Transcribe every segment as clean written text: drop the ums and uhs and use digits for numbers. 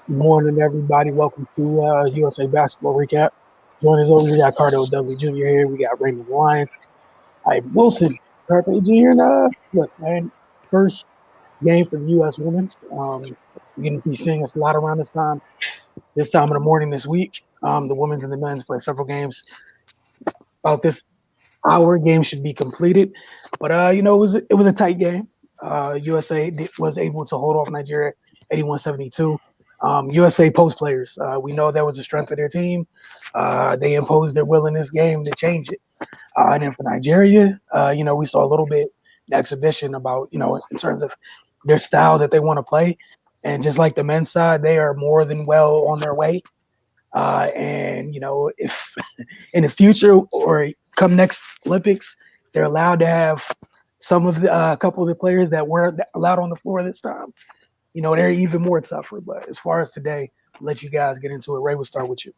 Good morning, everybody. Welcome to USA Basketball Recap. Join us over. We got Cardo W. Jr. here. We got Raymond Lyons. Hi, Wilson Carpe Jr. And look, man, first game for the U.S. Women's. You're going to be seeing us a lot around this time in the morning this week. The women's and the men's play several games. About this hour, game should be completed. But it was a tight game. USA was able to hold off Nigeria 81-72. USA post players, we know that was the strength of their team. They imposed their will in this game to change it. And then for Nigeria, we saw a little bit in exhibition about, in terms of their style that they want to play. And just like the men's side, they are more than well on their way. And if in the future or come next Olympics, they're allowed to have some of the a couple of the players that weren't allowed on the floor this time. They're even more tougher. But as far as today, I'll let you guys get into it. Ray, we'll start with you.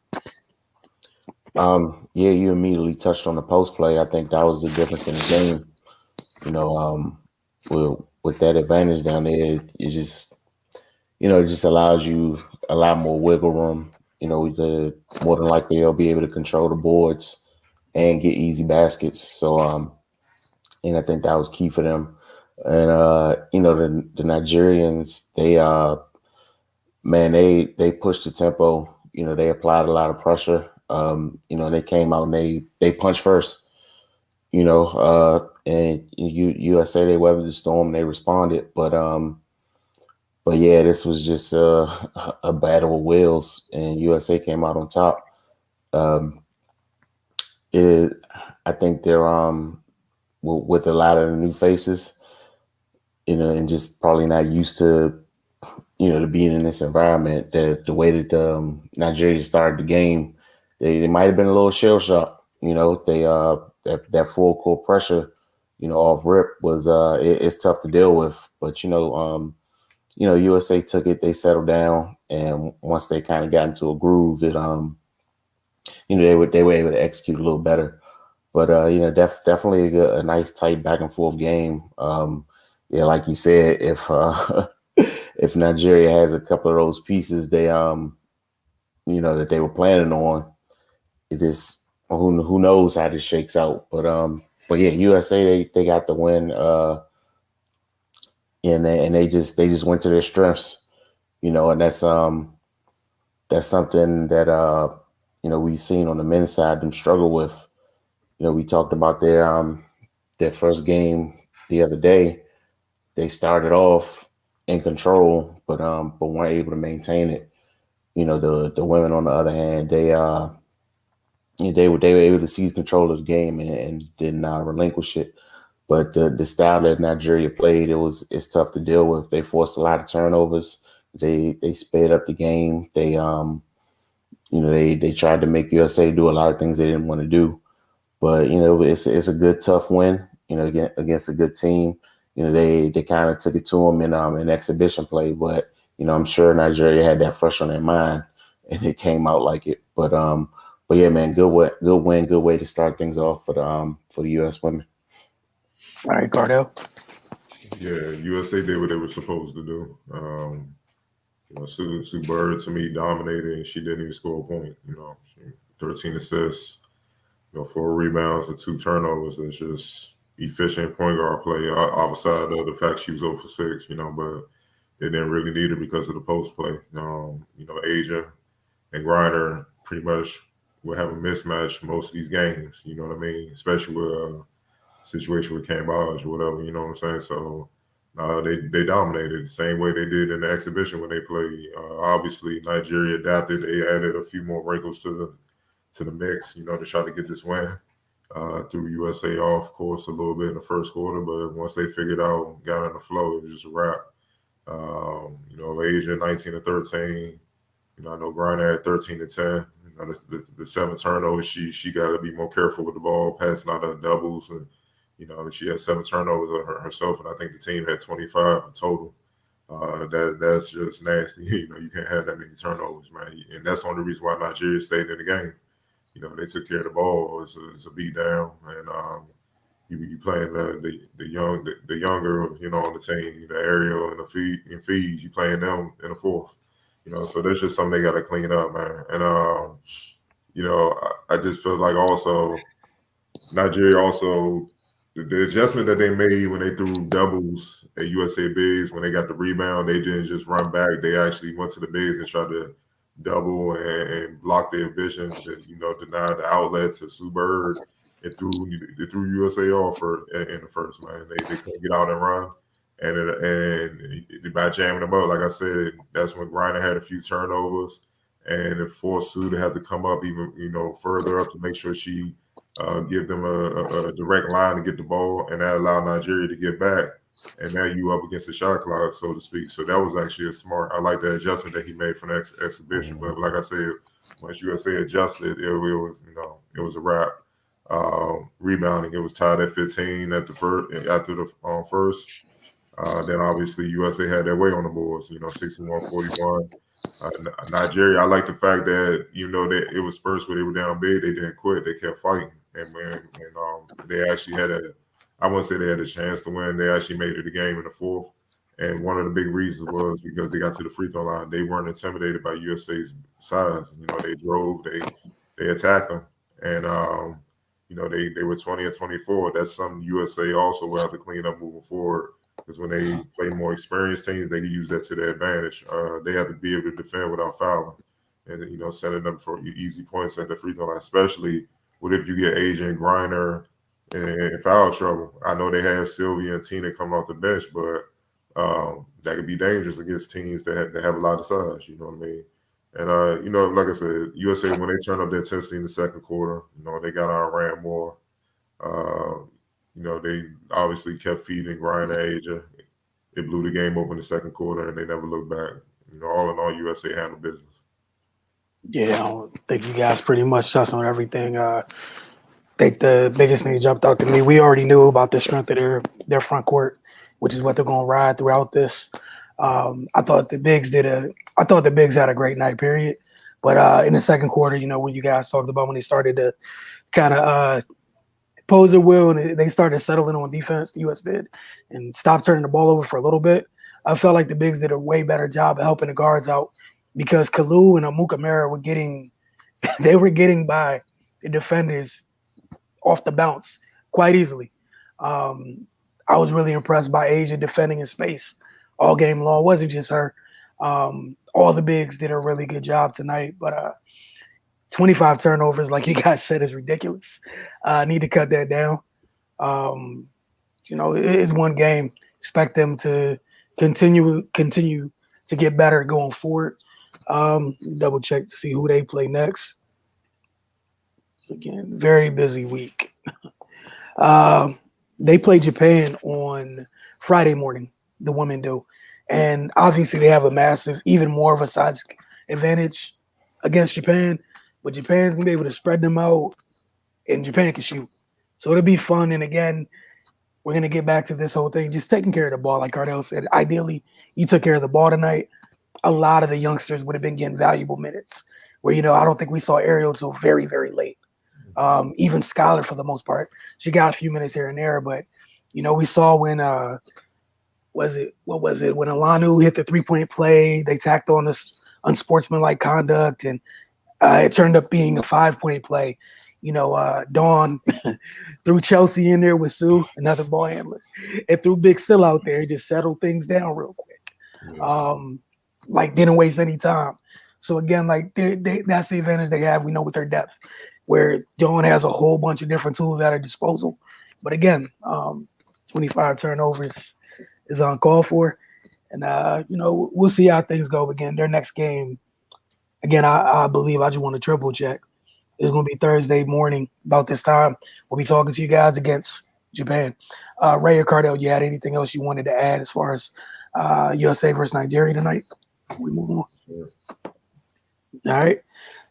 Yeah, you immediately touched on the post play. I think that was the difference in the game. You know, with that advantage down there, it just allows you a lot more wiggle room. More than likely they'll be able to control the boards and get easy baskets. So, and I think that was key for them. And the Nigerians, they pushed the tempo. They applied a lot of pressure. They came out and they punched first. And USA, they weathered the storm. They responded, but yeah, this was just a battle of wills, and USA came out on top. Um, it, I think they're with a lot of the new faces, and just probably not used to being in this environment. The way that Nigeria started the game, they might have been a little shell shocked. They that full court pressure, off rip was it's tough to deal with. But USA took it, they settled down, and once they kind of got into a groove, they were able to execute a little better. But definitely a nice tight back and forth game. Yeah, like you said, if if Nigeria has a couple of those pieces that they were planning on, it is who knows how this shakes out. But yeah, USA they got the win. And they just went to their strengths, and that's something that we've seen on the men's side them struggle with. We talked about their first game the other day. They started off in control, but weren't able to maintain it. The women on the other hand, they were able to seize control of the game and did not relinquish it. But the style that Nigeria played, it's tough to deal with. They forced a lot of turnovers. They sped up the game. They tried to make USA do a lot of things they didn't want to do. But it's a good tough win. Against a good team. They kind of took it to them in exhibition play. But I'm sure Nigeria had that fresh on their mind, and it came out like it. But yeah, man, good win, good way to start things off for the U.S. women. All right, Cardo. Yeah, USA did what they were supposed to do. Sue Bird to me dominated, and she didn't even score a point. 13 assists, 4 rebounds and 2 turnovers. It's just efficient point guard play. Outside of the fact she was 0 for 6, but they didn't really need her because of the post play. Asia and Griner pretty much will have a mismatch most of these games. You know what I mean? Especially with situation with Cambodge or whatever. You know what I'm saying? So they dominated the same way they did in the exhibition when they played. Obviously, Nigeria adapted. They added a few more wrinkles to the mix, to try to get this win. Threw USA off course a little bit in the first quarter, but once they figured out, got on the flow, it was just a wrap. Asia 19-13. I know Griner had 13-10. The 7 turnovers, she got to be more careful with the ball, passing out of doubles, and she had 7 turnovers herself, and I think the team had 25 in total. That's just nasty. You can't have that many turnovers, man, and that's the only reason why Nigeria stayed in the game. They took care of the ball. It's a beat down, and you playing the younger, on the team, the Ariel and the feeds. You playing them in the fourth. So that's just something they got to clean up, man. And I just feel like also Nigeria also the adjustment that they made when they threw doubles at USA bigs when they got the rebound, they didn't just run back. They actually went to the bigs and tried to double and block their vision. Deny the outlets to Sue Bird and threw USA off in the first, man. They couldn't get out and run. And by jamming them up, like I said, that's when Griner had a few turnovers and it forced Sue to have to come up even, further up to make sure she give them a direct line to get the ball, and that allowed Nigeria to get back. And now you up against the shot clock, so to speak. So that was actually a smart. I like the adjustment that he made from the exhibition. But like I said, once USA adjusted, it was a wrap. Rebounding, it was tied at 15 at the first after the first. Then obviously USA had their way on the boards. 61-41. Nigeria, I like the fact that that it was Spurs where they were down big, they didn't quit, they kept fighting, and they actually had I wouldn't say they had a chance to win. They actually made it a game in the fourth, and one of the big reasons was because they got to the free throw line. They weren't intimidated by USA's size. They drove, they attacked them, and they were 20-24. That's something USA also will have to clean up moving forward. Because when they play more experienced teams, they can use that to their advantage. They have to be able to defend without fouling, and setting them for easy points at the free throw line. Especially if you get AJ and Griner in foul trouble. I know they have Sylvia and Tina come off the bench, but that could be dangerous against teams that have a lot of size. You know what I mean? And like I said, USA when they turned up their intensity in the second quarter, they got on ran more. They obviously kept feeding Griner Asia. It blew the game open the second quarter, and they never looked back. All in all, USA handled business. Yeah, I think you guys pretty much touched on everything. I think the biggest thing that jumped out to me, we already knew about the strength of their front court, which is what they're going to ride throughout this. I thought the bigs had a great night, period. But in the second quarter, when you guys talked about when they started to kind of pose their will and they started settling on defense, the U.S. did, and stopped turning the ball over for a little bit. I felt like the bigs did a way better job of helping the guards out because Kalu and Amukamara were getting by the defenders off the bounce quite easily. I was really impressed by Asia defending in space all game long. It wasn't just her. All the bigs did a really good job tonight, but 25 turnovers, like you guys said, is ridiculous. Need to cut that down. It is one game. Expect them to continue to get better going forward. Double check to see who they play next. So again, very busy week. They play Japan on Friday morning, the women do. And obviously they have a massive, even more of a size advantage against Japan. But Japan's going to be able to spread them out, and Japan can shoot. So it'll be fun. And again, we're going to get back to this whole thing, just taking care of the ball, like Cardell said. Ideally, you took care of the ball tonight. A lot of the youngsters would have been getting valuable minutes where, I don't think we saw Ariel until very, very late. Even Skylar, for the most part. She got a few minutes here and there, but, we saw when when Alanu hit the three-point play, they tacked on this unsportsmanlike conduct, and it turned up being a 5-point play. Dawn threw Chelsea in there with Sue, another ball handler, and threw Big Sil out there, just settled things down real quick. Yeah. Didn't waste any time. So again, that's the advantage they have. We know with their depth, where Dawn has a whole bunch of different tools at her disposal. But again, 25 turnovers is uncalled for, and we'll see how things go. Again, their next game. Again, I believe I just want to triple check. It's going to be Thursday morning about this time. We'll be talking to you guys against Japan. Ray or Cardell, you had anything else you wanted to add as far as USA versus Nigeria tonight? We move on. Sure. All right.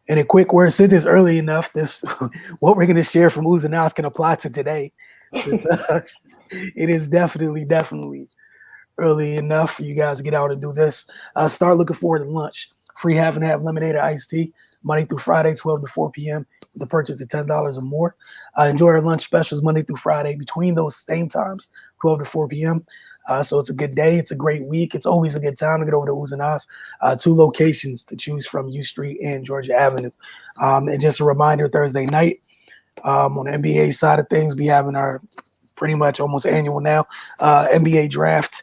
And a quick word, since it's early enough, what we're going to share from Uzanas can apply to today. It is definitely early enough for you guys to get out and do this. Start looking forward to lunch. Free half and half lemonade or iced tea, Monday through Friday, 12 to 4 p.m. with the purchase of $10 or more. Enjoy our lunch specials Monday through Friday between those same times, 12 to 4 p.m. So it's a good day. It's a great week. It's always a good time to get over to Oohs and Ahs. 2 locations to choose from, U Street and Georgia Avenue. And just a reminder, Thursday night, on the NBA side of things, we having our pretty much almost annual now NBA draft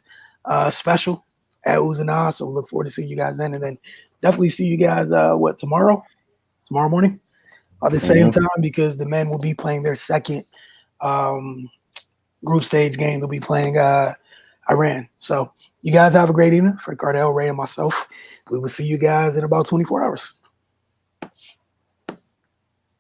special at Oohs and Ahs. So we look forward to seeing you guys then. And then definitely see you guys, tomorrow morning at the same time, because the men will be playing their second group stage game. They'll be playing Iran. So you guys have a great evening. For Cardell, Ray, and myself, we will see you guys in about 24 hours.